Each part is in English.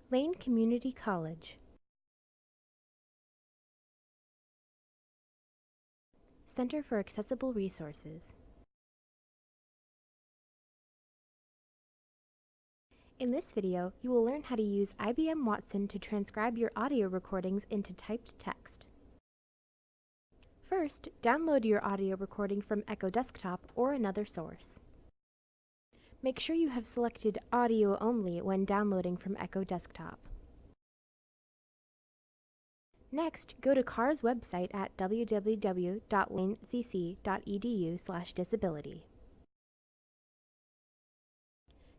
Lane Community College. Center for Accessible Resources. In this video, you will learn how to use IBM Watson to transcribe your audio recordings into typed text. First, download your audio recording from Echo Desktop or another source. Make sure you have selected Audio Only when downloading from Echo Desktop. Next, go to CAR's website at www.lanecc.edu/disability.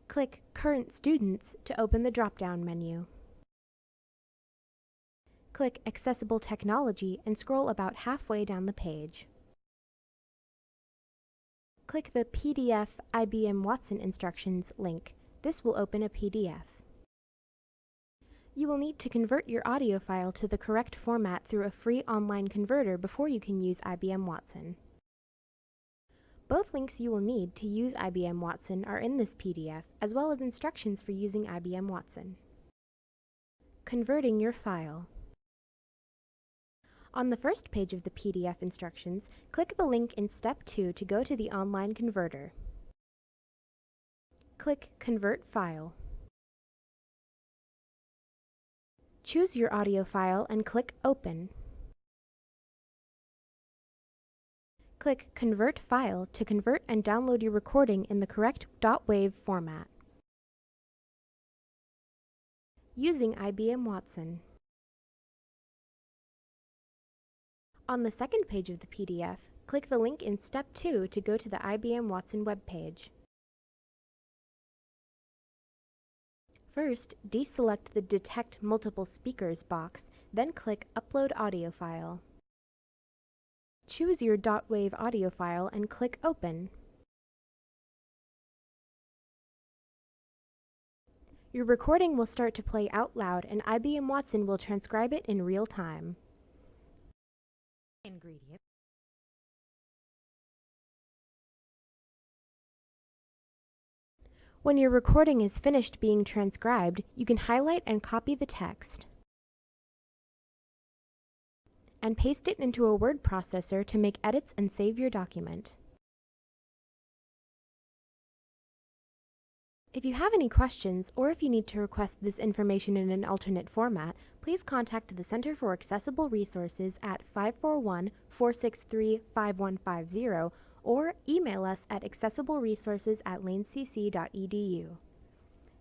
Click Current Students to open the drop-down menu. Click Accessible Technology and scroll about halfway down the page. Click the PDF IBM Watson Instructions link. This will open a PDF. You will need to convert your audio file to the correct format through a free online converter before you can use IBM Watson. Both links you will need to use IBM Watson are in this PDF, as well as instructions for using IBM Watson. Converting your file. On the first page of the PDF instructions, click the link in Step 2 to go to the online converter. Click Convert File. Choose your audio file and click Open. Click Convert File to convert and download your recording in the correct .wav format. Using IBM Watson. On the second page of the PDF, click the link in Step 2 to go to the IBM Watson webpage. First, deselect the Detect Multiple Speakers box, then click Upload Audio File. Choose your .wav audio file and click Open. Your recording will start to play out loud and IBM Watson will transcribe it in real time. Ingredients. When your recording is finished being transcribed, you can highlight and copy the text and paste it into a word processor to make edits and save your document. If you have any questions, or if you need to request this information in an alternate format, please contact the Center for Accessible Resources at 541-463-5150 or email us at accessibleresources@lanecc.edu.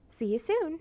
See you soon!